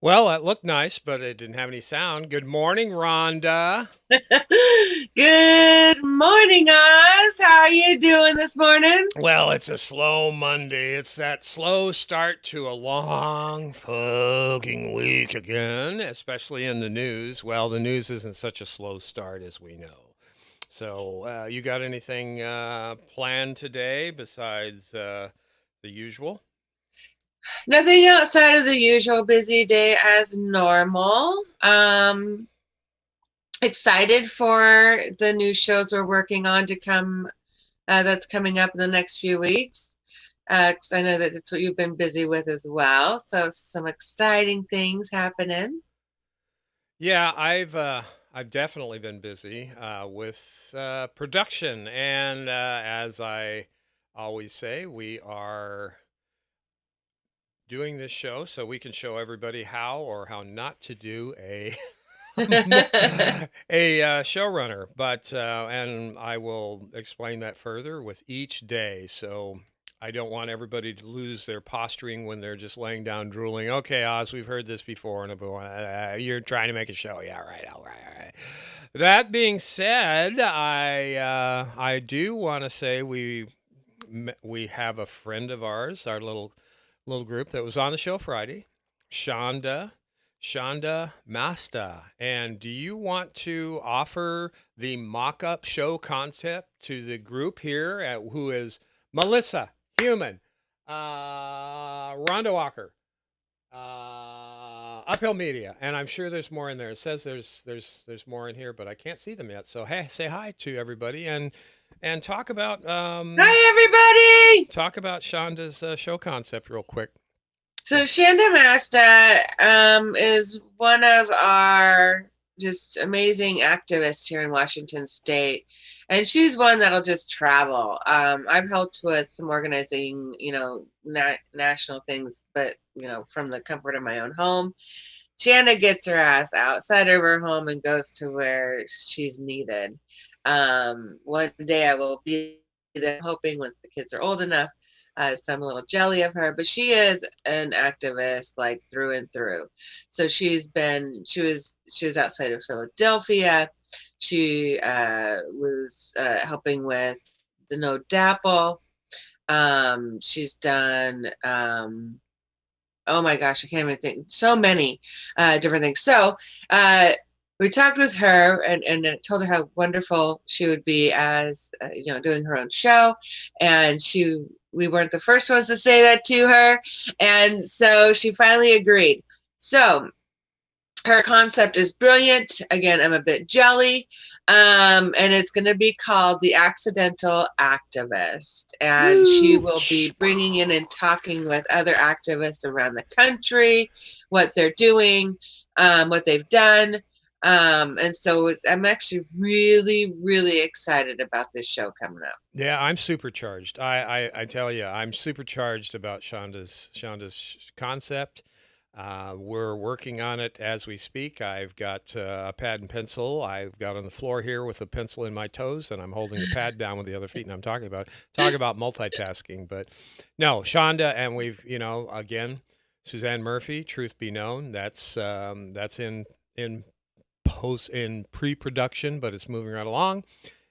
Well, that looked nice, but it didn't have any sound. Good morning, Rhonda. Good morning, Oz. How are you doing this morning? Well, it's a slow Monday. It's that slow start to a long fucking week again, especially in the news. Well, the news isn't such a slow start as we know. So, you got anything planned today besides the usual? Nothing outside of the usual busy day as normal. Excited for the new shows we're working on to come. That's coming up in the next few weeks. Because I know that it's what you've been busy with as well. So some exciting things happening. Yeah, I've definitely been busy with production, and as I always say, we are doing this show so we can show everybody how or how not to do a a showrunner. But and I will explain that further with each day. So I don't want everybody to lose their posturing when they're just laying down drooling. Okay, Oz, we've heard this before, and you're trying to make a show. Yeah, right. All right, all right. That being said, I do want to say we have a friend of ours, our little group that was on the show Friday, Shonda, Shonda Masta. And do you want to offer the mock-up show concept to the group here, who is Melissa Human, Rhonda Walker, Uphill Media, and I'm sure there's more in there. It says there's more in here, but I can't see them yet. So hey, say hi to everybody and Hi, everybody. talk about Shonda's show concept real quick. So Shanda Masta is one of our just amazing activists here in Washington State, and she's one that'll just travel. I've helped with some organizing, national things, but from the comfort of my own home. Shanda gets her ass outside of her home and goes to where she's needed. One day I will be there, hoping once the kids are old enough. So I'm a little jelly of her, but she is an activist like through and through. So she was outside of Philadelphia. She was helping with the No Dapple. She's done oh my gosh, I can't even think. So many different things. So we talked with her and told her how wonderful she would be as doing her own show, and we weren't the first ones to say that to her, and so she finally agreed. So her concept is brilliant. Again, I'm a bit jelly. And it's going to be called The Accidental Activist. And she Woo! will be bringing in and talking with other activists around the country, what they're doing, what they've done. And so I'm actually really, really excited about this show coming up. Yeah, I'm supercharged. I tell you, I'm supercharged about Shonda's concept. We're working on it as we speak. I've got a pad and pencil. I've got on the floor here with a pencil in my toes, and I'm holding the pad down with the other feet. And I'm talk about multitasking. But no, Shonda, and we've again, Suzanne Murphy. Truth be known, that's in in pre-production, but it's moving right along.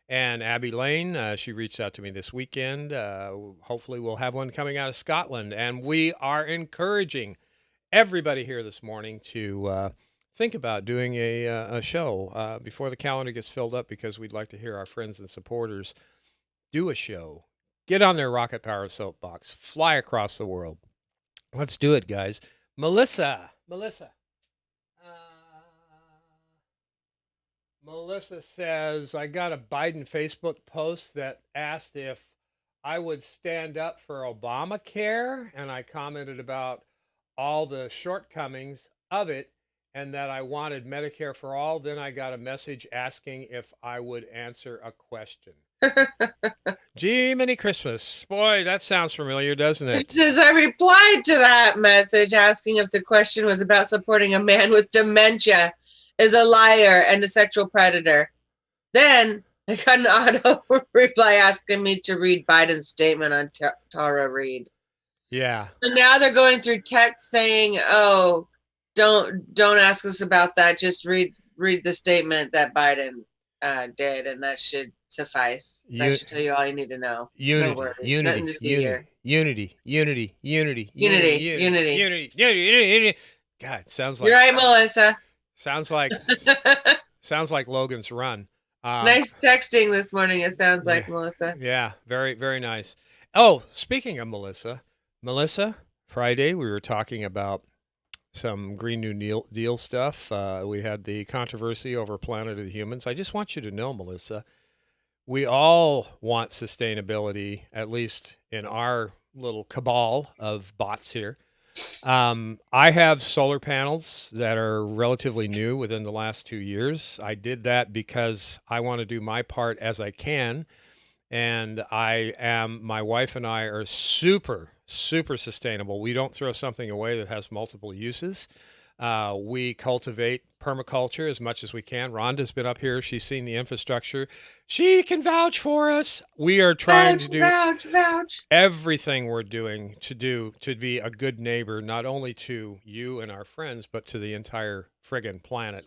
And Abby Lane, she reached out to me this weekend. Hopefully, we'll have one coming out of Scotland. And we are encouraging everybody here this morning to think about doing a show before the calendar gets filled up, because we'd like to hear our friends and supporters do a show. Get on their rocket power soapbox, fly across the world. Let's do it, guys. Melissa. Uh, Melissa says, I got a Biden Facebook post that asked if I would stand up for Obamacare. And I commented about all the shortcomings of it and that I wanted Medicare for all. Then I got a message asking if I would answer a question. Gee, many Christmas. Boy, that sounds familiar, doesn't it? As I replied to that message asking if the question was about supporting a man with dementia is a liar and a sexual predator. Then I got an auto reply asking me to read Biden's statement on Tara Reid. Yeah. And now they're going through text saying, oh, don't ask us about that. Just read the statement that Biden did, and that should suffice. That U- should tell you all you need to know. No unity, worries. Nothing unity, to see unity, here. unity, unity, unity, unity, Unity, unity, unity. unity, unity, unity, unity. God, You're right, Melissa. sounds like sounds like Logan's Run. Um, Nice texting this morning. It sounds yeah, like Melissa. yeah, very, very nice. Oh, speaking of Melissa, Friday we were talking about some Green New Deal stuff. We had the controversy over Planet of the Humans. I just want you to know, Melissa, we all want sustainability, at least in our little cabal of bots here. I have solar panels that are relatively new within the last 2 years. I did that because I want to do my part as I can. And my wife and I are super, super sustainable. We don't throw something away that has multiple uses. We cultivate permaculture as much as we can. Rhonda's been up here. She's seen the infrastructure. She can vouch for us. We are trying Vouch, to do vouch, vouch. everything we're doing to be a good neighbor, not only to you and our friends, but to the entire friggin' planet.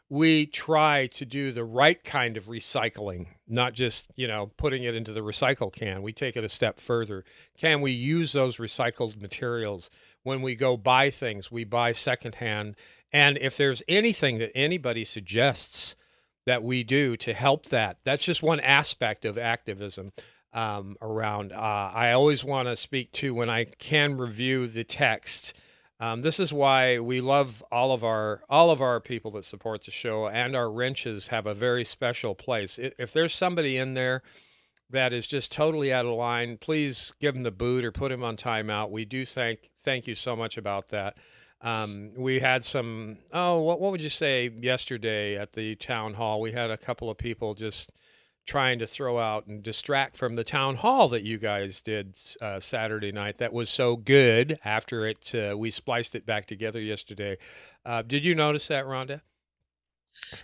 We try to do the right kind of recycling, not just putting it into the recycle can. We take it a step further. Can we use those recycled materials when we go buy things? We buy secondhand, and if there's anything that anybody suggests that we do to help that, that's just one aspect of activism around. I always want to speak to when I can review the text. This is why we love all of our people that support the show, and our wrenches have a very special place. If there's somebody in there that is just totally out of line, please give him the boot or put him on timeout. We do thank you so much about that. We had some. Oh, what would you say yesterday at the town hall? We had a couple of people just trying to throw out and distract from the town hall that you guys did Saturday night. That was so good. After it, we spliced it back together yesterday. Did you notice that, Rhonda?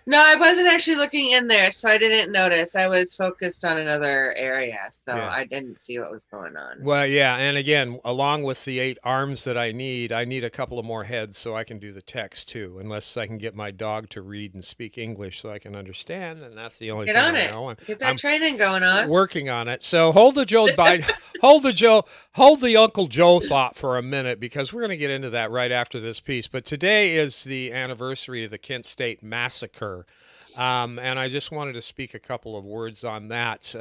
No, I wasn't actually looking in there, so I didn't notice. I was focused on another area, so Yeah. I didn't see what was going on. Well, yeah, and again, along with the 8 arms that I need a couple of more heads so I can do the text too. Unless I can get my dog to read and speak English so I can understand, and that's the only Get thing on I it. know. And Get that I'm training going, Oz. working on it. So hold the Uncle Joe thought for a minute, because we're going to get into that right after this piece. But today is the anniversary of the Kent State Massacre, and I just wanted to speak a couple of words on that,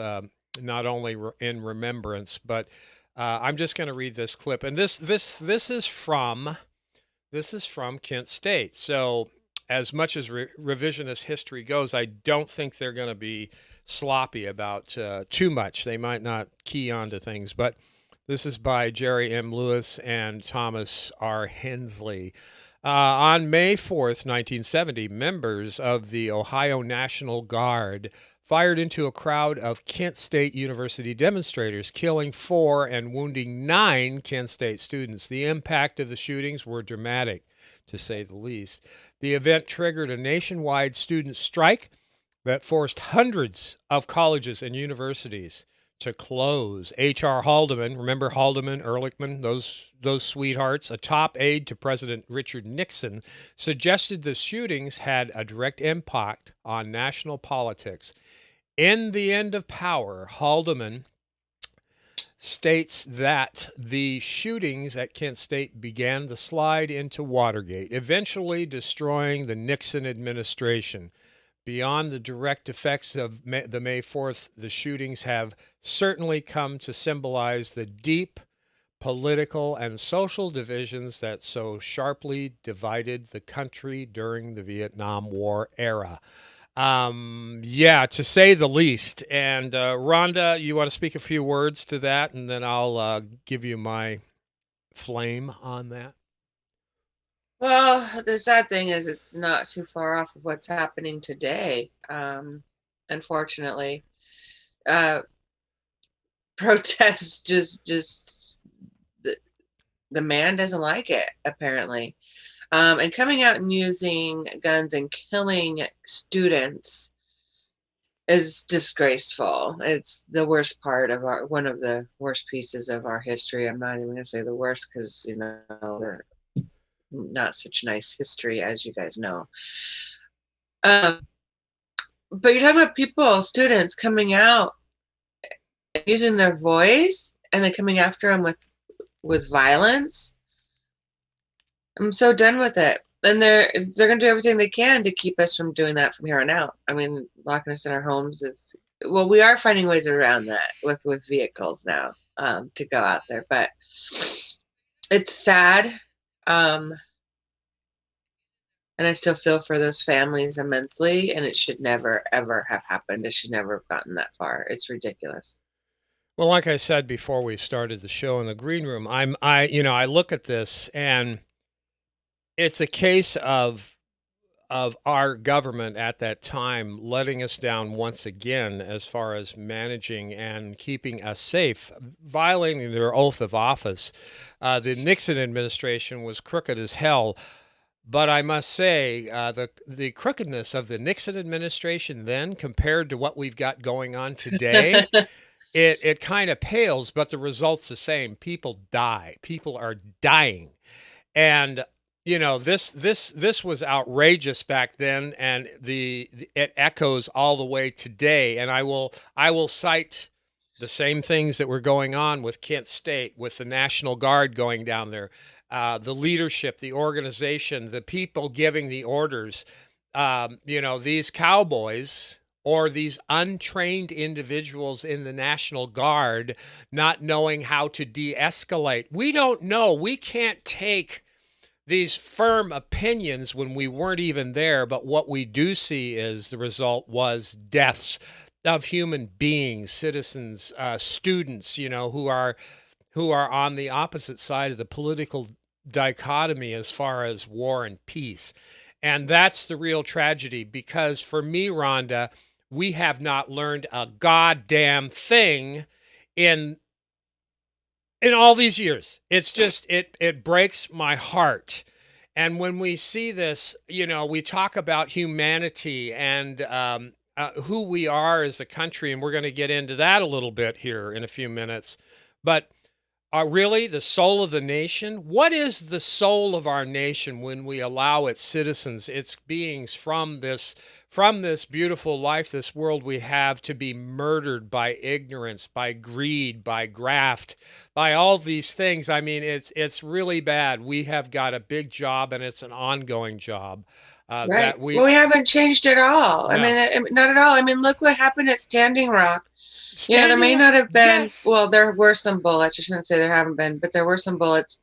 not only in remembrance, but I'm just going to read this clip, and this is from Kent State. So, as much as revisionist history goes, I don't think they're going to be sloppy about too much. They might not key on to things, but this is by Jerry M. Lewis and Thomas R. Hensley. On May 4th, 1970, members of the Ohio National Guard fired into a crowd of Kent State University demonstrators, killing 4 and wounding 9 Kent State students. The impact of the shootings were dramatic, to say the least. The event triggered a nationwide student strike that forced hundreds of colleges and universities to close. H.R. Haldeman, remember Haldeman, Ehrlichman, those sweethearts, a top aide to President Richard Nixon, suggested the shootings had a direct impact on national politics. In The End of Power, Haldeman states that the shootings at Kent State began the slide into Watergate, eventually destroying the Nixon administration. Beyond the direct effects of the May 4th, the shootings have certainly come to symbolize the deep political and social divisions that so sharply divided the country during the Vietnam War era. Yeah, to say the least. And Rhonda, you want to speak a few words to that, and then I'll give you my flame on that. Well, the sad thing is it's not too far off of what's happening today. Unfortunately, uh, protests just the man doesn't like it apparently, and coming out and using guns and killing students is disgraceful. It's the worst part of one of the worst pieces of our history. I'm not even going to say the worst because they're not such nice history, as you guys know. Um, but you're talking about people, students coming out using their voice and then coming after them with violence. I'm so done with it. And they're gonna do everything they can to keep us from doing that from here on out. I mean, locking us in our homes is, well, we are finding ways around that with vehicles now, to go out there, but it's sad. Um, and I still feel for those families immensely, and it should never ever have happened. It should never have gotten that far. It's ridiculous. Well, like I said before we started the show in the green room, I look at this and it's a case of our government at that time letting us down once again as far as managing and keeping us safe, violating their oath of office. The Nixon administration was crooked as hell. But I must say, the crookedness of the Nixon administration then compared to what we've got going on today, it kind of pales, but the result's the same. People die. People are dying. And this was outrageous back then, and it echoes all the way today. And I will cite the same things that were going on with Kent State, with the National Guard going down there, the leadership, the organization, the people giving the orders. These cowboys or these untrained individuals in the National Guard not knowing how to de-escalate. We don't know. We can't take these firm opinions when we weren't even there, but what we do see is the result was deaths of human beings, citizens, students, who are on the opposite side of the political dichotomy as far as war and peace. And that's the real tragedy, because for me, Rhonda, we have not learned a goddamn thing in all these years. It's just it breaks my heart. And when we see this, we talk about humanity and who we are as a country, and we're going to get into that a little bit here in a few minutes. But really, the soul of the nation? What is the soul of our nation when we allow its citizens, its beings from this beautiful life, this world we have, to be murdered by ignorance, by greed, by graft, by all these things? I mean, it's really bad. We have got a big job, and it's an ongoing job. Right. That we Well, we haven't changed at all. I No. mean, not at all. I mean, look what happened at Standing Rock. There Standing may Rock. not have been, Yes. well, there were some bullets. I shouldn't say there haven't been, but there were some bullets.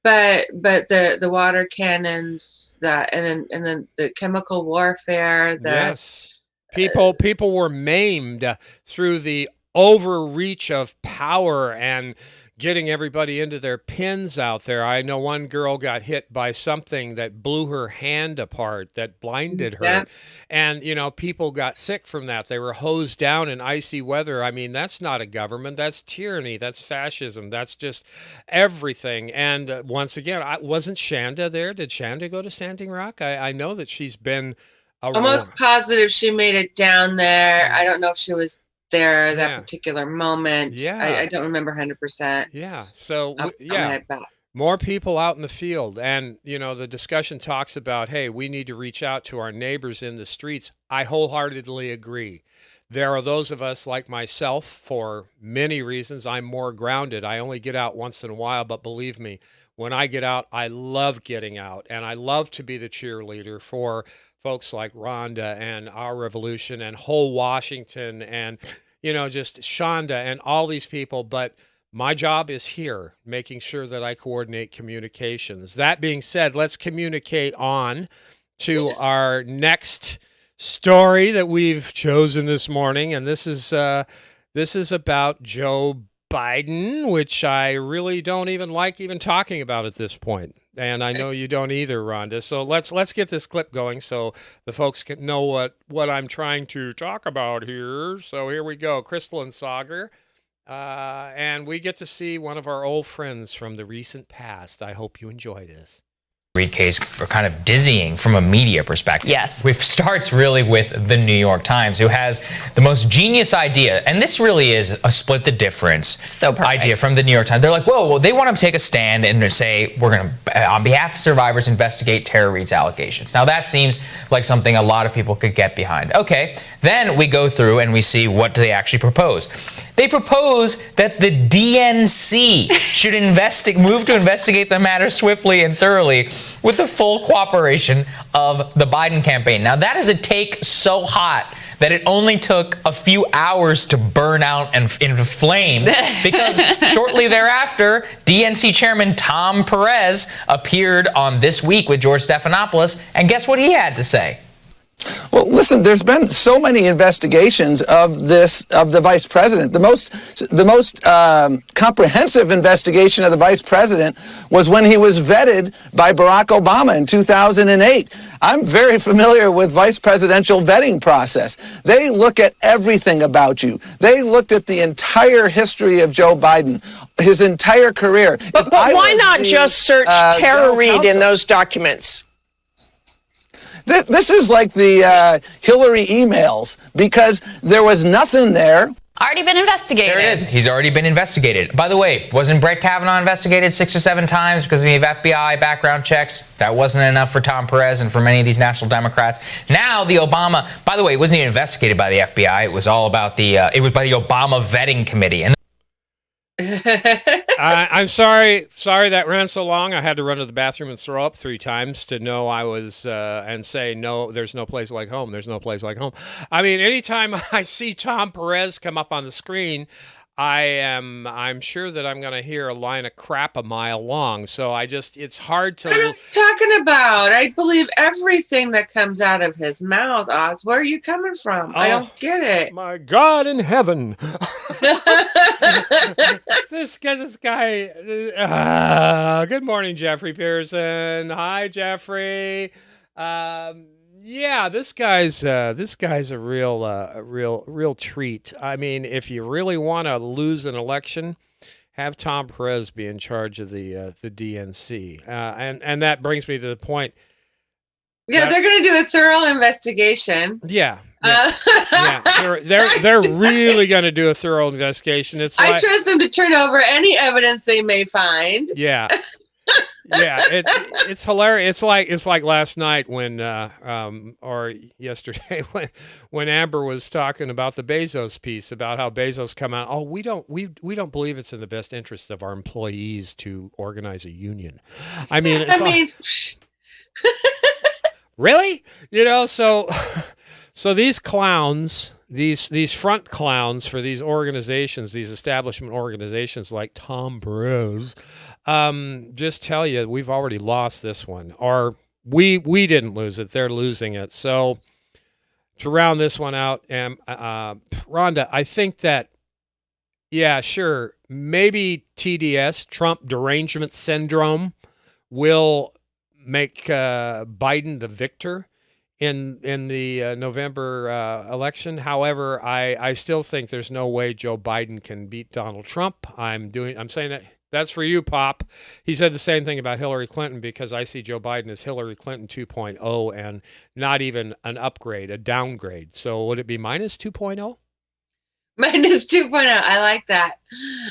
But the water cannons, that, and then the chemical warfare, Yes. uh, People were maimed through the overreach of power and getting everybody into their pins out there. I know one girl got hit by something that blew her hand apart, that blinded yeah, her. And, people got sick from that. They were hosed down in icy weather. I mean, that's not a government. That's tyranny. That's fascism. That's just everything. And once again, wasn't Shanda there? Did Shanda go to Standing Rock? I know that she's been almost around. positive she made it down there. I don't know if she was there that Yeah. particular moment. I Yeah. don't remember 100% Yeah. So, off the top of my yeah, head, but more people out in the field. And, the discussion talks about, hey, we need to reach out to our neighbors in the streets. I wholeheartedly agree. There are those of us like myself, for many reasons, I'm more grounded. I only get out once in a while, but believe me, when I get out, I love getting out, and I love to be the cheerleader for folks like Rhonda and Our Revolution and Whole Washington and, just Shonda and all these people. But my job is here, making sure that I coordinate communications. That being said, let's communicate on to our next story that we've chosen this morning, and this is about Joe Biden, which I really don't even like even talking about at this point. And I know you don't either, Rhonda. So let's get this clip going so the folks can know what I'm trying to talk about here. So here we go, Crystal and Sagar. And we get to see one of our old friends from the recent past. I hope you enjoy this. Reid case are kind of dizzying from a media perspective. Yes. It starts really with the New York Times, who has the most genius idea, and this really is a split the difference idea from the New York Times. They're like, whoa, well, they want to take a stand and say, we're going to, on behalf of survivors, investigate Tara Reid's allegations. Now, that seems like something a lot of people could get behind. Okay, then we go through and we see what do they actually propose. They propose that the DNC should move to investigate the matter swiftly and thoroughly with the full cooperation of the Biden campaign. Now, that is a take so hot that it only took a few hours to burn out and into flame, because shortly thereafter, DNC Chairman Tom Perez appeared on This Week with George Stephanopoulos, and guess what he had to say? Well, listen, there's been so many investigations of the vice president. The most comprehensive investigation of the vice president was when he was vetted by Barack Obama in 2008. I'm very familiar with vice presidential vetting process. They look at everything about you. They looked at the entire history of Joe Biden, his entire career. But why not just search Tara Reid in those documents? This is like the Hillary emails, because there was nothing there. Already been investigated. There it is. He's already been investigated. By the way, wasn't Brett Kavanaugh investigated 6 or 7 times because we have FBI background checks? That wasn't enough for Tom Perez and for many of these national Democrats. Now the Obama, by the way, it wasn't even investigated by the FBI. It was all about it was by the Obama vetting committee. And I'm sorry that ran so long. I had to run to the bathroom and throw up 3 times to know I was and say, no, there's no place like home. There's no place like home. I mean, anytime I see Tom Perez come up on the screen, I'm sure that I'm going to hear a line of crap a mile long. So it's hard to. What are you talking about? I believe everything that comes out of his mouth, Oz. Where are you coming from? I don't get it. My God in heaven. This guy. Good morning, Jeffrey Pearson. Hi, Jeffrey. Yeah, this guy's a real treat. I mean, if you really want to lose an election, have Tom Perez be in charge of the DNC, and that brings me to the point. Yeah, they're going to do a thorough investigation. Yeah. They're really going to do a thorough investigation. I trust them to turn over any evidence they may find. Yeah. Yeah, it's hilarious. It's like last night when or yesterday when Amber was talking about the Bezos piece, about how Bezos come out. Oh, we don't believe it's in the best interest of our employees to organize a union. I mean, really, so these clowns, these front clowns for these organizations, these establishment organizations like Tom Perez. Just tell you, we've already lost this one, or we didn't lose it. They're losing it. So to round this one out, Rhonda, I think that, yeah, sure, maybe TDS, Trump derangement syndrome, will make Biden the victor in the November election. However, I still think there's no way Joe Biden can beat Donald Trump. I'm saying that. That's for you, Pop. He said the same thing about Hillary Clinton, because I see Joe Biden as Hillary Clinton 2.0 and not even an upgrade, a downgrade. So would it be minus 2.0? Minus 2.0. I like that.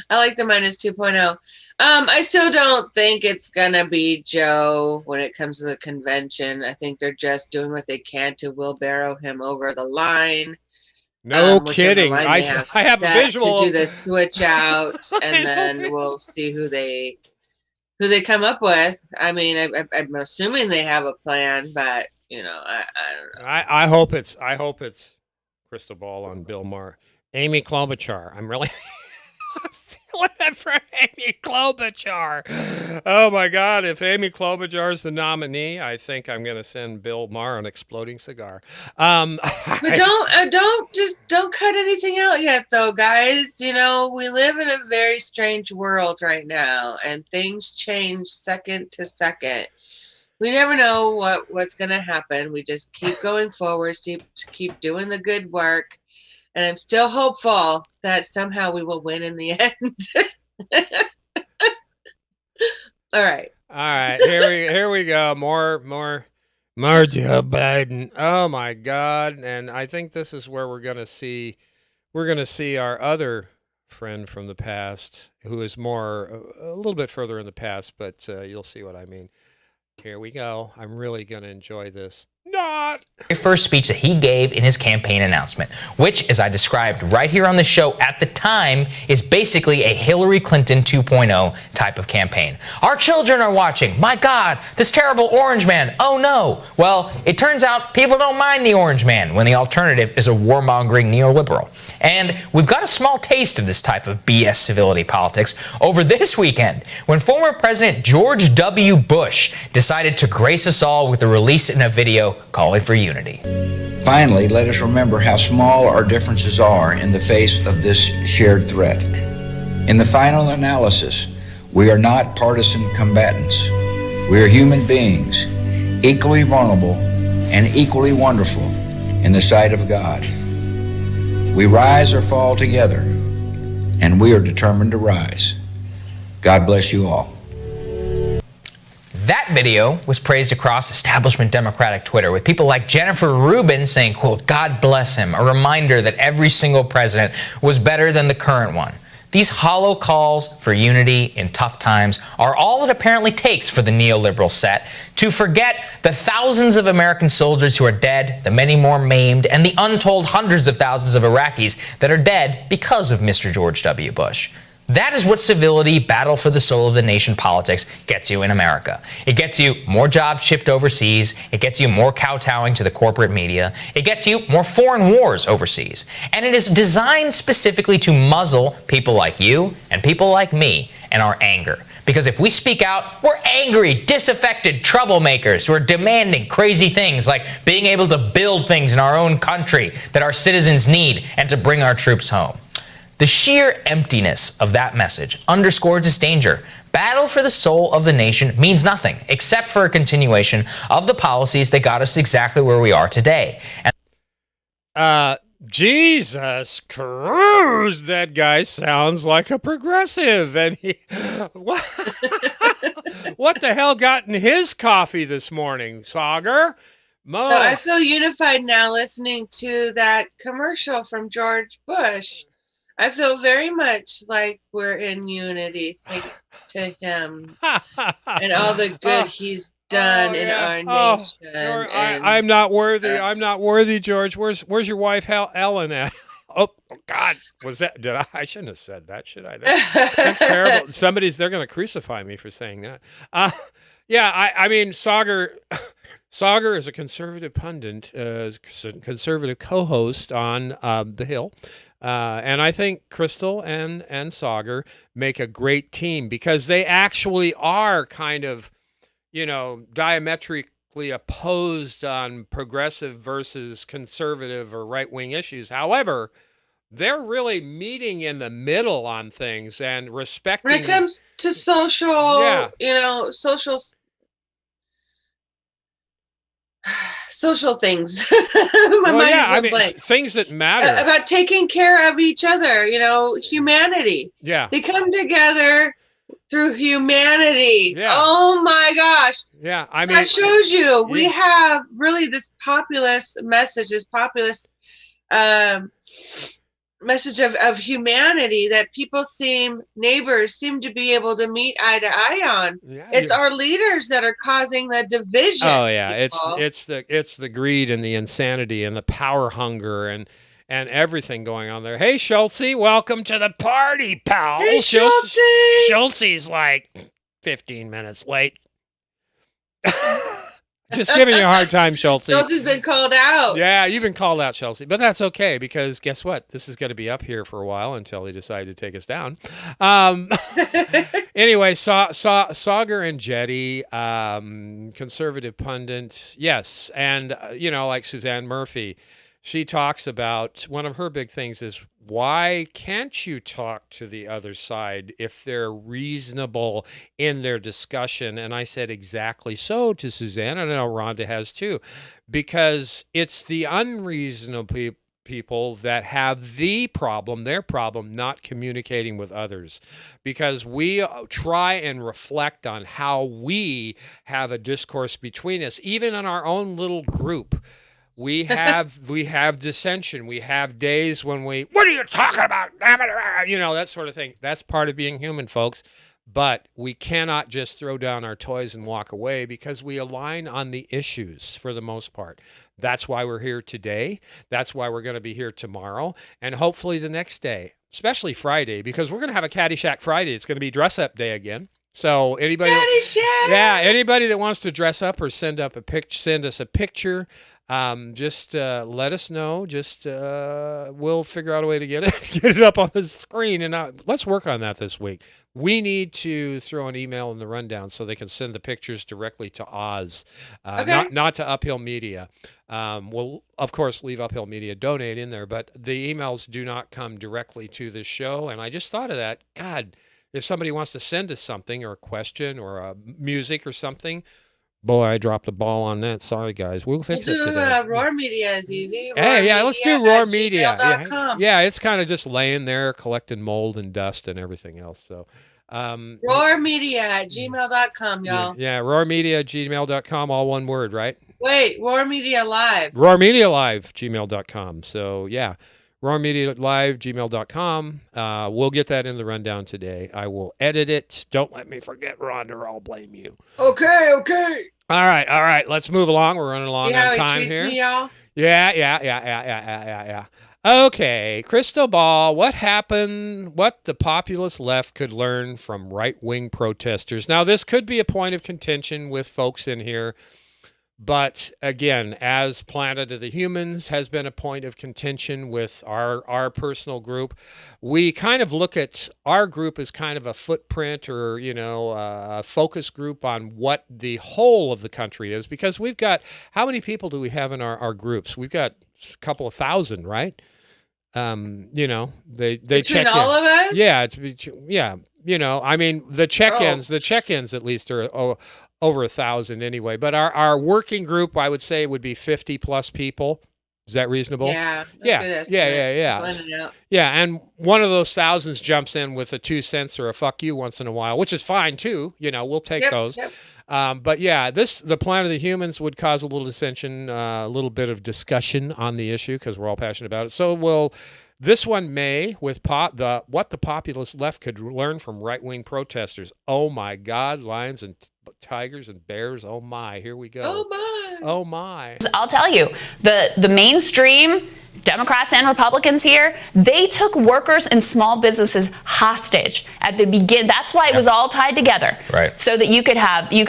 I like the minus 2.0. I still don't think it's going to be Joe when it comes to the convention. I think they're just doing what they can to wheelbarrow him over the line. No kidding. I have a visual to do the switch out, and then we'll see who they come up with. I mean, I'm assuming they have a plan, but I don't know. I hope it's crystal ball on Bill Maher. Amy Klobuchar. I'm really feeling it for Amy Klobuchar. Oh my God! If Amy Klobuchar is the nominee, I think I'm going to send Bill Maher an exploding cigar. But don't cut anything out yet, though, guys. We live in a very strange world right now, and things change second to second. We never know what's going to happen. We just keep going forward, keep doing the good work. And I'm still hopeful that somehow we will win in the end. All right. right, here we go. More Joe Biden. Oh my God! And I think this is where we're gonna see our other friend from the past, who is a little bit further in the past, but you'll see what I mean. Here we go. I'm really gonna enjoy this. Not. Very first speech that he gave in his campaign announcement, which, as I described right here on the show at the time, is basically a Hillary Clinton 2.0 type of campaign. Our children are watching. My God, this terrible orange man. Oh no. Well, it turns out people don't mind the orange man when the alternative is a warmongering neoliberal. And we've got a small taste of this type of BS civility politics over this weekend when former President George W. Bush decided to grace us all with the release in a video calling for unity. Finally, let us remember how small our differences are in the face of this shared threat. In the final analysis, we are not partisan combatants. We are human beings, equally vulnerable and equally wonderful in the sight of God. We rise or fall together, and we are determined to rise. God bless you all. That video was praised across establishment Democratic Twitter, with people like Jennifer Rubin saying, quote, God bless him, a reminder that every single president was better than the current one. These hollow calls for unity in tough times are all it apparently takes for the neoliberal set to forget the thousands of American soldiers who are dead, the many more maimed, and the untold hundreds of thousands of Iraqis that are dead because of Mr. George W. Bush. That is what civility, battle for the soul of the nation politics gets you in America. It gets you more jobs shipped overseas. It gets you more kowtowing to the corporate media. It gets you more foreign wars overseas. And it is designed specifically to muzzle people like you and people like me and our anger. Because if we speak out, we're angry, disaffected troublemakers who are demanding crazy things like being able to build things in our own country that our citizens need and to bring our troops home. The sheer emptiness of that message underscores its danger. Battle for the soul of the nation means nothing except for a continuation of the policies that got us exactly where we are today. Jesus Cruz, that guy sounds like a progressive. And he, what the hell got in his coffee this morning, Sauger? Mo. So I feel unified now listening to that commercial from George Bush. I feel very much like we're in unity thanks to him and all the good he's done in our nation. Sure. I'm not worthy. I'm not worthy, George. Where's your wife, Ellen, at? Oh God, was that? I shouldn't have said that, should I? That's terrible. They're going to crucify me for saying that. Yeah, I mean, Sauger is a conservative pundit, conservative co-host on The Hill. And I think Crystal and Sauger make a great team because they actually are kind of, diametrically opposed on progressive versus conservative or right-wing issues. However, they're really meeting in the middle on things and respecting. When it comes to social, social things. Things that matter. About taking care of each other, humanity. Yeah. They come together through humanity. Yeah. Oh my gosh. Yeah. That shows you we have really this populist message, message of humanity that neighbors seem to be able to meet eye to eye on. Yeah, it's our leaders that are causing the division. Oh yeah, people. it's the greed and the insanity and the power hunger and everything going on there. Hey Schultzy, welcome to the party, pal. Hey Schultzy. Schultzy's like 15 minutes late. Just giving you a hard time, Schultzy. Schultzy's been called out. Yeah, you've been called out, Schultzy. But that's okay, because guess what? This is going to be up here for a while until they decide to take us down. Anyway, Sauger and Jetty, conservative pundit, yes. And, like Suzanne Murphy, she talks about, one of her big things is, why can't you talk to the other side if they're reasonable in their discussion? And I said exactly so to Suzanne, and I know Rhonda has too, because it's the unreasonable people that have their problem, not communicating with others, because we try and reflect on how we have a discourse between us, even in our own little group. We have dissension. We have days when what are you talking about? You know, that sort of thing. That's part of being human, folks. But we cannot just throw down our toys and walk away, because we align on the issues for the most part. That's why we're here today. That's why we're going to be here tomorrow, and hopefully the next day, especially Friday, because we're going to have a Caddyshack Friday. It's going to be dress up day again. So anybody that wants to dress up or send us a picture. Just let us know. Just we'll figure out a way to get it up on the screen, and let's work on that this week. We need to throw an email in the rundown so they can send the pictures directly to Oz, not to Uphill Media. We'll of course leave Uphill Media donate in there, but the emails do not come directly to the show. And I just thought of that. God, if somebody wants to send us something or a question or a music or something. Boy, I dropped the ball on that. Sorry, guys. We'll fix it today. Roar Media is easy. Let's do Roar Media. Yeah, it's kind of just laying there collecting mold and dust and everything else. So, roarmedia@gmail.com, y'all. Yeah, roarmedia@gmail.com, all one word, right? Wait, Roar Media Live. roarmedialive@gmail.com. So, yeah. roarmedialive@gmail.com. We'll get that in the rundown today. I will edit it. Don't let me forget, Rhonda, or I'll blame you. Okay. All right. Let's move along. We're running along on time here. Me, y'all? Yeah. Okay, crystal ball. What happened? What the populist left could learn from right-wing protesters. Now, this could be a point of contention with folks in here. But again, as Planet of the Humans has been a point of contention with our personal group, we kind of look at our group as kind of a footprint or, a focus group on what the whole of the country is, because we've got, how many people do we have in our groups? We've got a couple of thousand, right? They Between check all of us? Yeah, I mean, the check-ins at least are over 1,000 anyway. But our working group, I would say, would be 50 plus people. Is that reasonable? Yeah. Yeah, and one of those thousands jumps in with a 2 cents or a fuck you once in a while, which is fine too. We'll take those. Yep. But yeah, the Planet of the Humans would cause a little dissension, a little bit of discussion on the issue because we're all passionate about it. So this one may, with what the populist left could learn from right-wing protesters. Oh my God, lions and tigers and bears. Oh my, here we go. Oh my. I'll tell you, the mainstream Democrats and Republicans here, they took workers and small businesses hostage at the beginning. That's why it was all tied together. Right. So that you could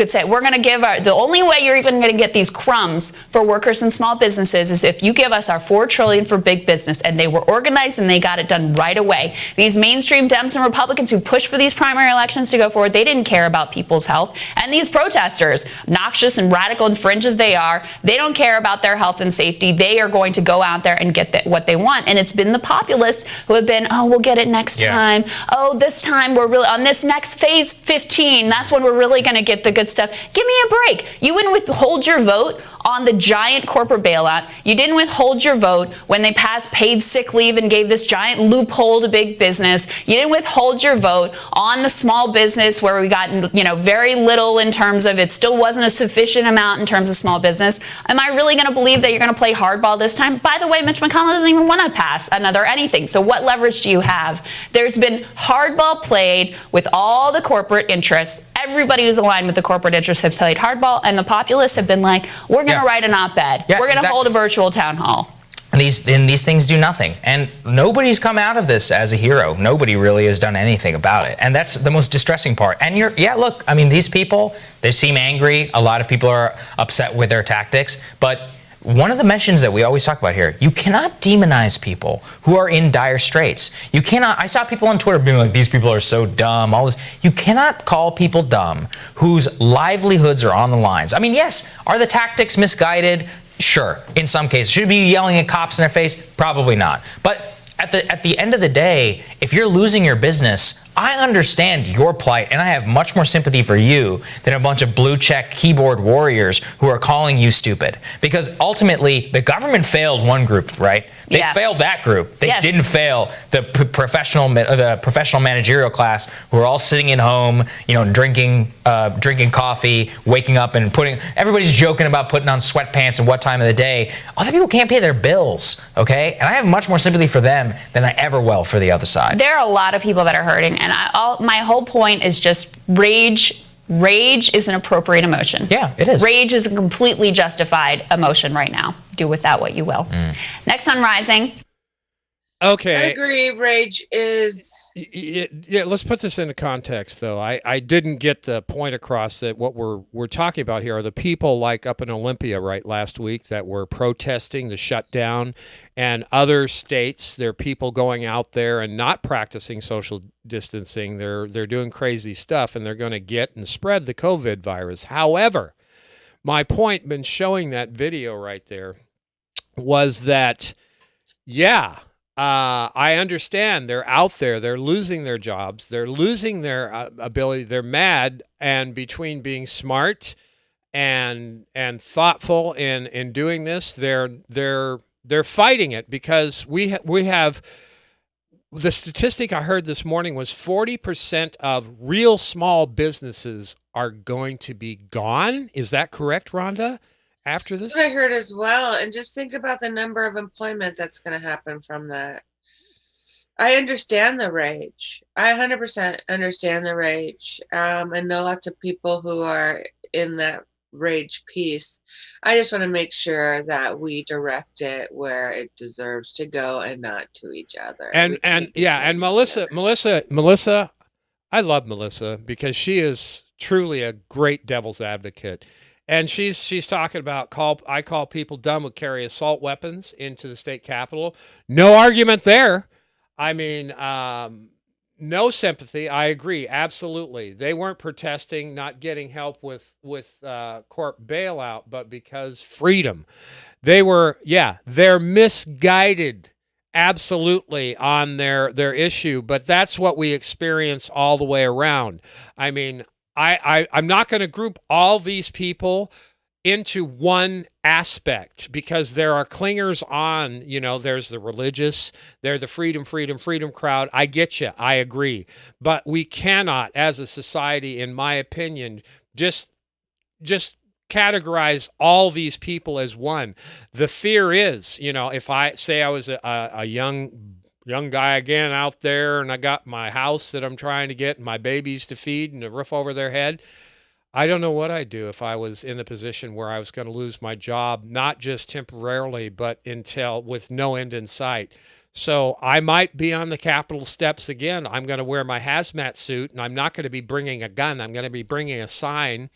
say, we're going to give the only way you're even going to get these crumbs for workers and small businesses is if you give us our $4 trillion for big business. And they were organized and they got it done right away. These mainstream Dems and Republicans who pushed for these primary elections to go forward, they didn't care about people's health. And these protesters, noxious and radical and fringe as they are, they don't care about their health and safety. They are going to go out there and get what they want. And it's been the populists who have been, we'll get it next time. Oh, this time we're really on this next phase 15. That's when we're really going to get the good stuff. Give me a break. You wouldn't withhold your vote on the giant corporate bailout. You didn't withhold your vote when they passed paid sick leave and gave this giant loophole to big business. You didn't withhold your vote on the small business where we got, very little in terms of it still wasn't a sufficient amount in terms of small business. Am I really going to believe that you're going to play hardball this time? By the way, Mitch McConnell doesn't even want to pass another anything. So what leverage do you have? There's been hardball played with all the corporate interests. Everybody who's aligned with the corporate interests have played hardball, and the populists have been like, we're going to write an op-ed. We're going to hold a virtual town hall. And these things do nothing. And nobody's come out of this as a hero. Nobody really has done anything about it. And that's the most distressing part. And look, I mean, these people, they seem angry. A lot of people are upset with their tactics. But one of the mentions that we always talk about here, you cannot demonize people who are in dire straits. You cannot, I saw people on Twitter being like, these people are so dumb, all this. You cannot call people dumb whose livelihoods are on the lines. I mean, yes, are the tactics misguided? Sure, in some cases. Should we be yelling at cops in their face? Probably not. But at the end of the day, if you're losing your business, I understand your plight, and I have much more sympathy for you than a bunch of blue check keyboard warriors who are calling you stupid. Because ultimately, the government failed one group, right? They failed that group. They didn't fail the professional managerial class who are all sitting at home, drinking coffee, waking up and everybody's joking about putting on sweatpants and what time of the day. Other people can't pay their bills, okay? And I have much more sympathy for them than I ever will for the other side. There are a lot of people that are hurting, and my whole point is just rage. Rage is an appropriate emotion. Yeah, it is. Rage is a completely justified emotion right now. Do with that what you will. Next on Rising. Okay. I agree. Rage is... Yeah, let's put this into context, though. I didn't get the point across that what we're talking about here are the people like up in Olympia, right, last week that were protesting the shutdown, and other states. There are people going out there and not practicing social distancing. They're doing crazy stuff, and they're going to get and spread the COVID virus. However, my point in showing that video right there was that, I understand they're out there. They're losing their jobs. They're losing their ability. They're mad, and between being smart and thoughtful in doing this, they're fighting it because we have the statistic I heard this morning was 40% of real small businesses are going to be gone. Is that correct, Rhonda? After this? That's what I heard as well. And just think about the number of employment that's going to happen from that. I understand the rage. I 100% understand the rage. And know lots of people who are in that rage piece. I just want to make sure that we direct it where it deserves to go and not to each other. And Melissa, I love Melissa because she is truly a great devil's advocate. And she's talking about I call people dumb who carry assault weapons into the state capitol. No argument there. I mean, no sympathy. I agree. Absolutely. They weren't protesting, not getting help with corp bailout, but because freedom. They're misguided. Absolutely on their issue, but that's what we experience all the way around. I mean, I'm not going to group all these people into one aspect because there are clingers on, there's the religious, they're the freedom crowd. I get you. I agree. But we cannot, as a society, in my opinion, just categorize all these people as one. The fear is, if I say I was a young guy again out there and I got my house that I'm trying to get and my babies to feed and a roof over their head, I don't know what I'd do if I was in the position where I was going to lose my job, not just temporarily, but with no end in sight. So I might be on the Capitol steps again. I'm going to wear my hazmat suit and I'm not going to be bringing a gun. I'm going to be bringing a sign.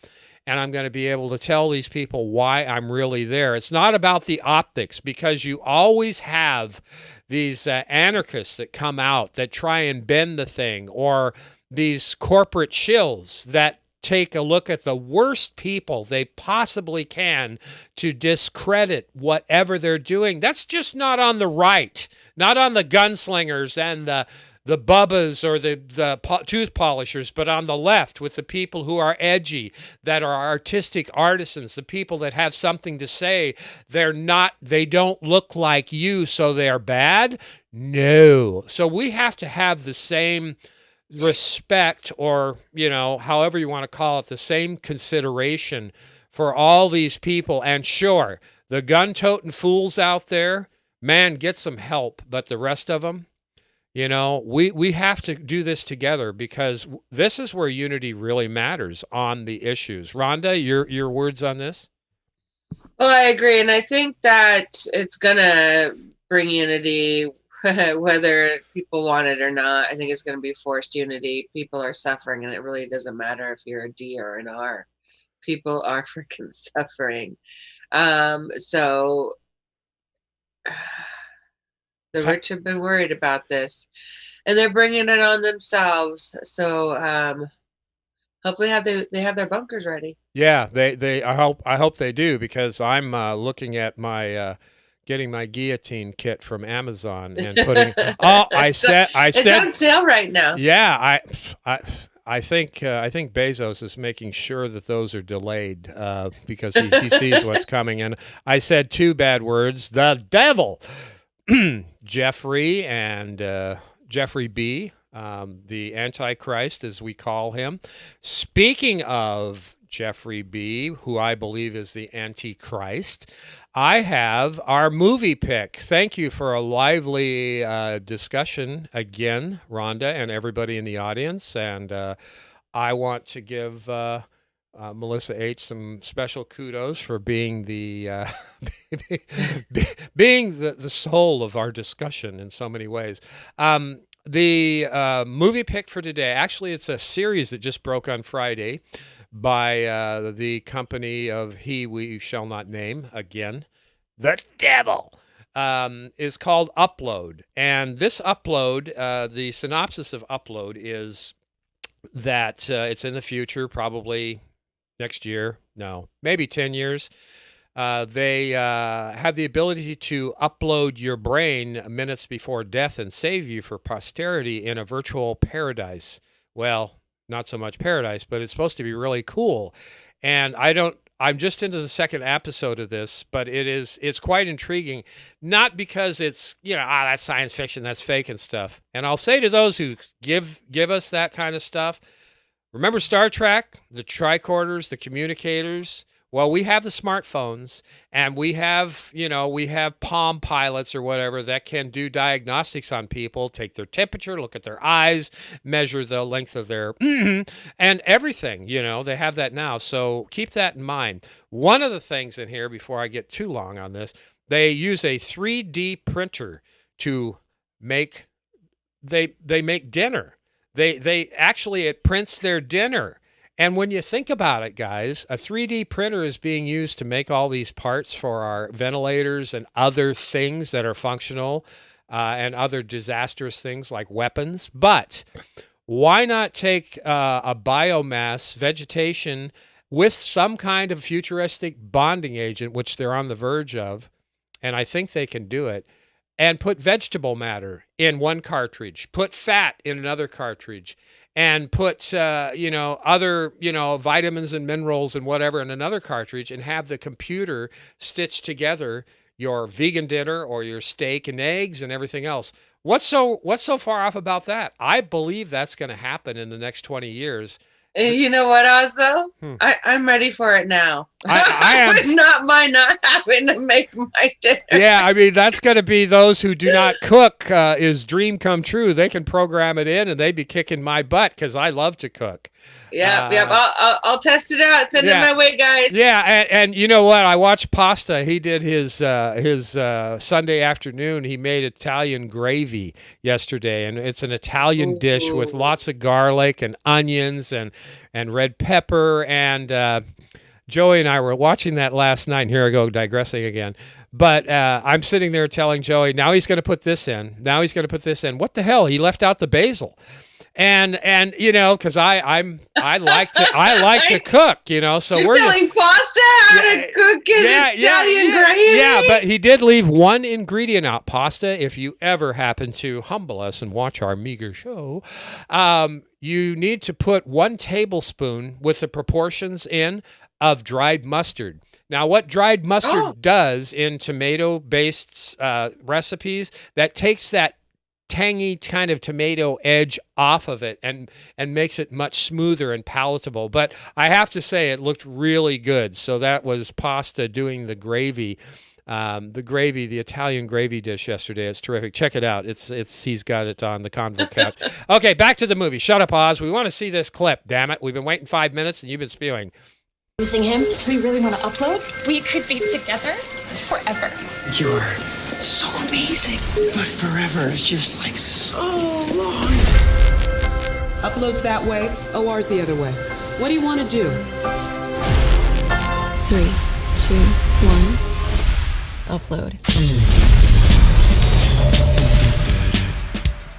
And I'm going to be able to tell these people why I'm really there. It's not about the optics because you always have these anarchists that come out that try and bend the thing, or these corporate shills that take a look at the worst people they possibly can to discredit whatever they're doing. That's just not on the right, not on the gunslingers and the bubbas or the tooth polishers, but on the left with the people who are edgy, that are artistic artisans, the people that have something to say. They don't look like you, so they're bad. No. So we have to have the same respect, or, however you want to call it, the same consideration for all these people. And sure, the gun-toting fools out there, man, get some help. But the rest of them, we have to do this together because this is where unity really matters on the issues. Rhonda, your words on this? Well, I agree. And I think that it's going to bring unity, whether people want it or not. I think it's going to be forced unity. People are suffering, and it really doesn't matter if you're a D or an R. People are freaking suffering. So the rich have been worried about this, and they're bringing it on themselves. So hopefully they have their bunkers ready. Yeah, I hope they do, because I'm looking at my getting my guillotine kit from Amazon and putting. Oh, I said. It's on sale right now. Yeah, I think Bezos is making sure that those are delayed because he sees what's coming. And I said 2 bad words: the devil, Jeffrey and Jeffrey B, the Antichrist, as we call him. Speaking of Jeffrey B, who I believe is the Antichrist, I have our movie pick. Thank you for a lively discussion again, Rhonda, and everybody in the audience. And I want to give Melissa H. some special kudos for being the being the soul of our discussion in so many ways. The movie pick for today, actually, it's a series that just broke on Friday by the company of he we shall not name again, the devil, is called Upload. And this Upload, the synopsis of Upload is that it's in the future, probably next year, no, maybe 10 years. They have the ability to upload your brain minutes before death and save you for posterity in a virtual paradise. Well, not so much paradise, but it's supposed to be really cool. And I'm just into the second episode of this, but it's quite intriguing. Not because it's, that's science fiction, that's fake and stuff. And I'll say to those who give us that kind of stuff, remember Star Trek, the tricorders, the communicators? Well, we have the smartphones, and we have Palm Pilots or whatever that can do diagnostics on people, take their temperature, look at their eyes, measure the length of their and everything. They have that now. So keep that in mind. One of the things in here, before I get too long on this, they use a 3D printer to make they make dinner. They actually, it prints their dinner. And when you think about it, guys, a 3D printer is being used to make all these parts for our ventilators and other things that are functional and other disastrous things like weapons. But why not take a biomass, vegetation, with some kind of futuristic bonding agent, which they're on the verge of, and I think they can do it, and put vegetable matter in one cartridge, put fat in another cartridge, and put, other, vitamins and minerals and whatever in another cartridge, and have the computer stitch together your vegan dinner or your steak and eggs and everything else. What's so far off about that? I believe that's going to happen in the next 20 years. You know what, Oz, though? I'm ready for it now. I would not mind not having to make my dinner. Yeah, I mean, that's going to be those who do not cook is dream come true. They can program it in, and they'd be kicking my butt because I love to cook. Yeah. I'll test it out. Send it my way, guys. Yeah, and you know what? I watched Pasta. He did his Sunday afternoon. He made Italian gravy yesterday, and it's an Italian dish with lots of garlic and onions and red pepper. And Joey and I were watching that last night. And here I go, digressing again. But I'm sitting there telling Joey, now he's going to put this in. Now he's going to put this in. What the hell? He left out the basil. And because I like to cook, so You're we're telling Pasta how to cook his Italian gravy. Yeah, but he did leave one ingredient out. Pasta, if you ever happen to humble us and watch our meager show, you need to put 1 tablespoon with the proportions in of dried mustard. Now, what dried mustard does in tomato-based recipes, that takes that tangy kind of tomato edge off of it and makes it much smoother and palatable. But I have to say, it looked really good. So that was Pasta doing the gravy, the Italian gravy dish yesterday. It's terrific. Check it out. He's got it on the Convo couch. Okay, back to the movie. Shut up, Oz. We want to see this clip. Damn it. We've been waiting 5 minutes and you've been spewing. Using him? We really want to upload? We could be together forever. You're so amazing. But forever is just like so long. Upload's that way, OR's the other way. What do you want to do? 3, 2, 1. Upload.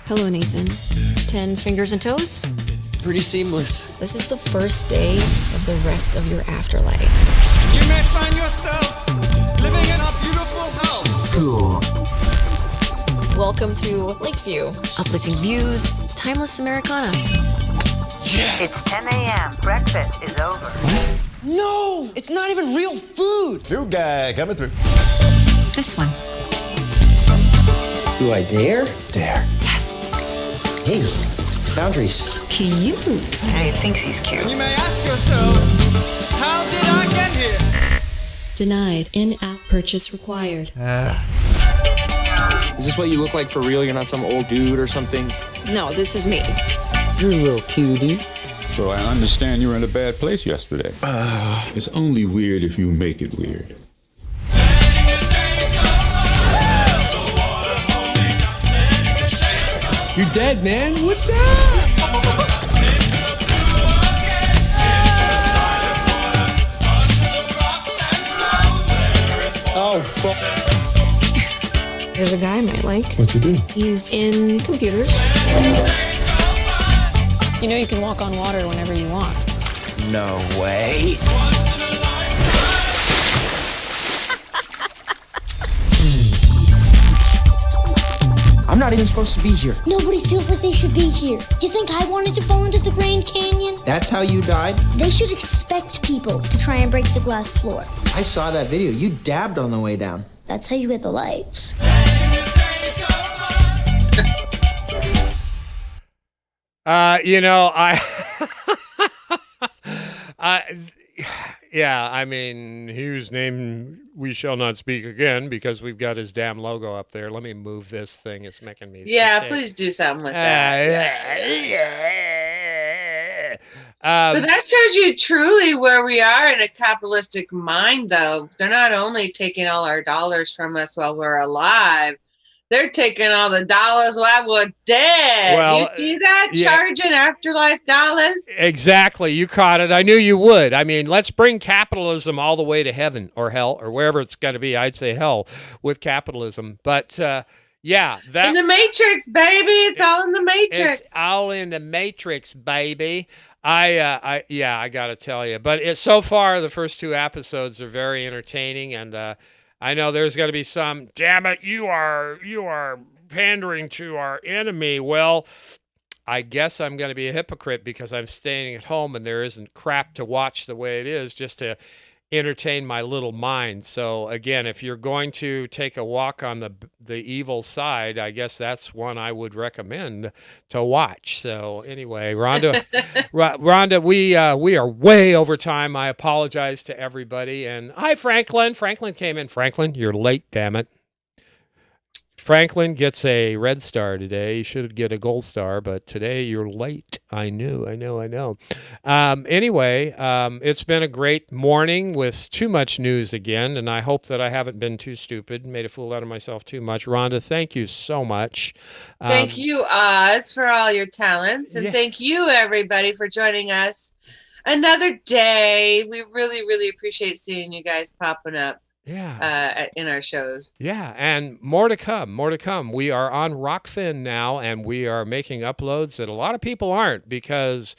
Hello, Nathan. 10 fingers and toes? Pretty seamless. This is the first day of the rest of your afterlife. You may find yourself living in a beautiful house. Welcome to Lakeview. Uplifting views, timeless Americana. Yes! It's 10 a.m. Breakfast is over. No! It's not even real food! New guy coming through. This one. Do I dare? Dare. Yes. Hey, boundaries. Cute. He thinks he's cute. You may ask yourself, how did I get here? Denied. In-app purchase required. Is this what you look like for real? You're not some old dude or something? No, this is me. You're a little cutie. So I understand you were in a bad place yesterday. It's only weird if you make it weird. You're dead, man. What's up? Oh, fuck. There's a guy I might like. What's he do? He's in computers. You know you can walk on water whenever you want. No way. I'm not even supposed to be here. Nobody feels like they should be here. Do you think I wanted to fall into the Grand Canyon? That's how you died? They should expect people to try and break the glass floor. I saw that video. You dabbed on the way down. That's how you get the lights. Yeah, I mean, whose name we shall not speak again because we've got his damn logo up there. Let me move this thing. It's making me sick. Please do something with that. But that shows you truly where we are in a capitalistic mind, though. They're not only taking all our dollars from us while we're alive, they're taking all the dollars while we're dead. Well, you see that? yeah. Charging afterlife dollars? Exactly. You caught it. I knew you would. I mean, let's bring capitalism all the way to heaven or hell or wherever it's got to be. I'd say hell with capitalism. But yeah. In the Matrix, baby. It's all in the Matrix. It's all in the Matrix, baby. I got to tell you. But so far, the first 2 episodes are very entertaining, and I know there's going to be some, damn it, you are pandering to our enemy. Well, I guess I'm going to be a hypocrite because I'm staying at home and there isn't crap to watch the way it is just to entertain my little mind. So again, if you're going to take a walk on the evil side, I guess that's one I would recommend to watch. So anyway, Rhonda, Rhonda, we are way over time. I apologize to everybody. And hi, Franklin. Franklin came in. Franklin, you're late, damn it. Franklin gets a red star today. He should get a gold star, but today you're late. I know. Anyway, it's been a great morning with too much news again, and I hope that I haven't been too stupid, made a fool out of myself too much. Rhonda, thank you so much. Thank you, Oz, for all your talents, and thank you, everybody, for joining us another day. We really, really appreciate seeing you guys popping up. Yeah. In our shows. Yeah, and more to come. We are on Rockfin now, and we are making uploads that a lot of people aren't, because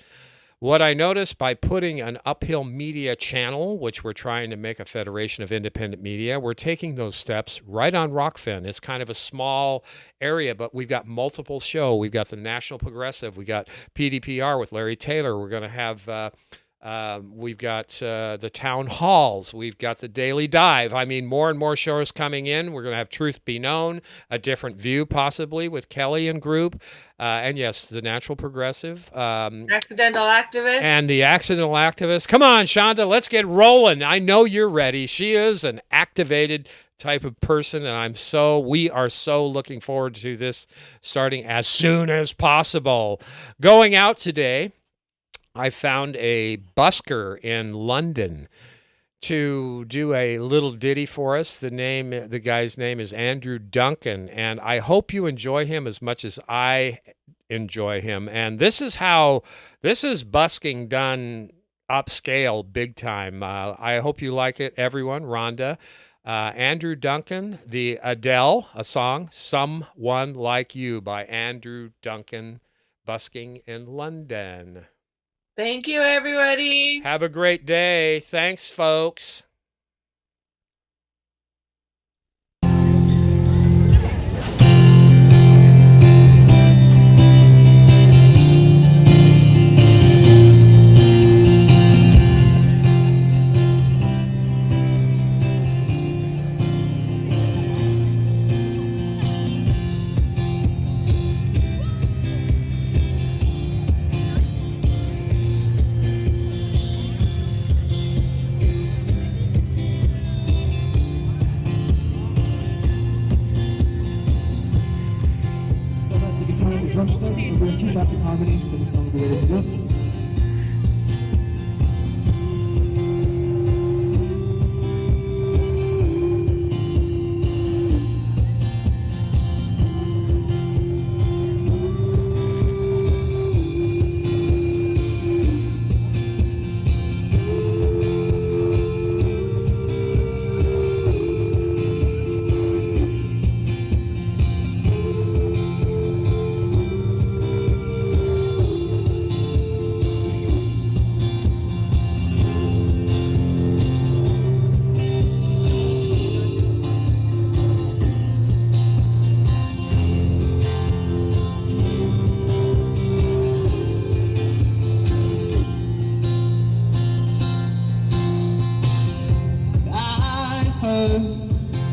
what I noticed by putting an uphill media channel, which we're trying to make a federation of independent media, we're taking those steps right on Rockfin. It's kind of a small area, but we've got multiple shows. We've got the National Progressive. We got PDPR with Larry Taylor. We're going to have... we've got the town halls. We've got the Daily Dive. I mean, more and more shows coming in. We're going to have Truth Be Known, A Different View possibly with Kelly and group. And yes, the Natural Progressive. Accidental Activist. And the Accidental Activist. Come on, Shonda, let's get rolling. I know you're ready. She is an activated type of person, and we are so looking forward to this starting as soon as possible. Going out today, I found a busker in London to do a little ditty for us. The guy's name is Andrew Duncan, and I hope you enjoy him as much as I enjoy him. And this is busking done upscale big time. I hope you like it, everyone. Rhonda, Andrew Duncan, the Adele, a song, Someone Like You by Andrew Duncan, busking in London. Thank you, everybody. Have a great day. Thanks, folks. drum step, we'll do a few backing harmonies, then the song will be ready to go.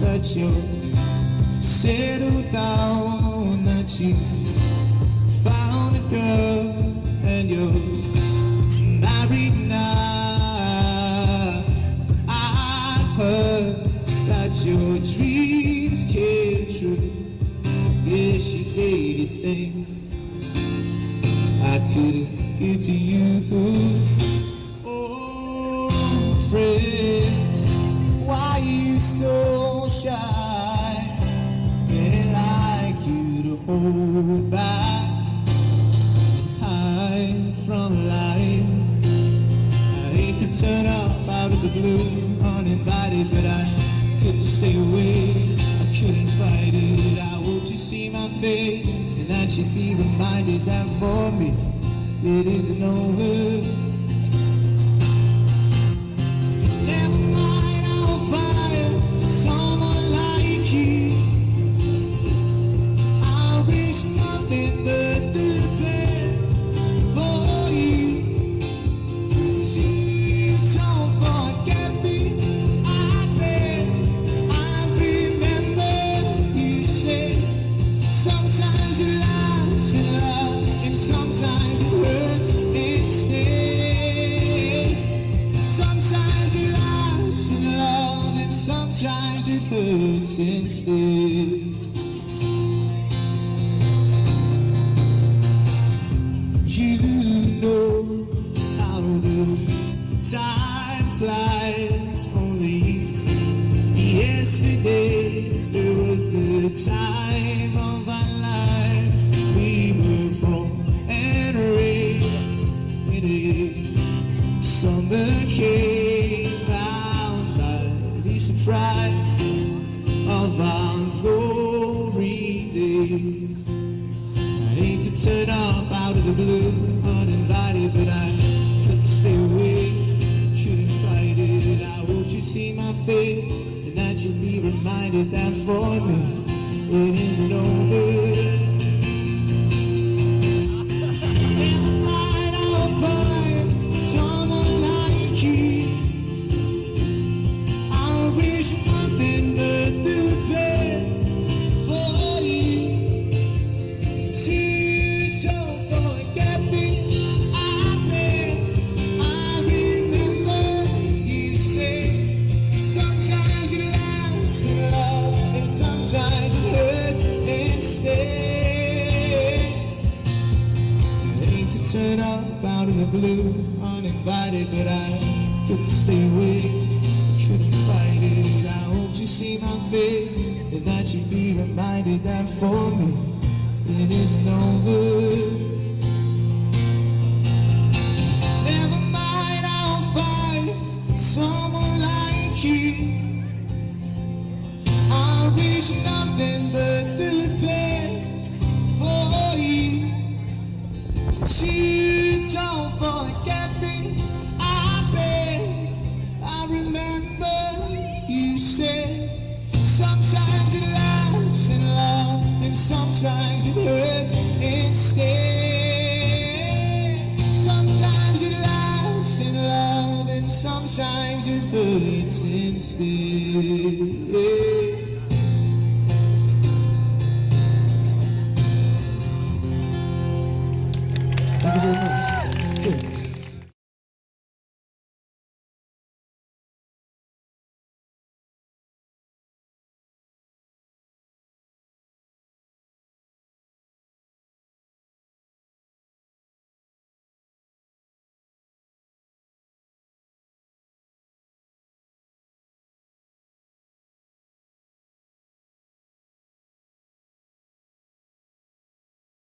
That you settled down, that you found a girl and you're married now. I heard that your dreams came true. Yeah, she gave you things I couldn't give to you. Oh, friend, why you so shy? They like you to hold back, hide from life. I hate to turn up out of the blue, uninvited, but I couldn't stay away. I couldn't fight it. I want you to see my face, and that you'd be reminded that for me it isn't over. Never mind, I'll find someone like you. I wish nothing but the best for you. So don't forget me, I bet. I remember you said sometimes it lasts in love, and sometimes it hurts instead. Sometimes it lasts in love, and sometimes it hurts instead. You know how the time flies. Only yesterday it was the time of our lives. We were born and raised in a summer cage, bound by the surprise of our glory days. I hate to turn up out of the blue, uninvited, but I couldn't stay away, couldn't fight it. I hope you see my face, and that you'll be reminded that for me it isn't over. Never mind, I'll find someone like you. I wish nothing but the best for you. So don't forget me, I bet. I remember you said sometimes it lasts in love, and sometimes it hurts instead. I hate to turn up out of the blue, uninvited, but I couldn't stay away, couldn't fight it. I hope you see my face, and that you'd be reminded that for me it isn't over. Never mind, I'll find someone like you. I wish nothing but the best for you. So don't forget me, I bet. I remember you said sometimes it lasts in love, and sometimes it hurts instead. Sometimes it lasts in love, and sometimes it hurts instead.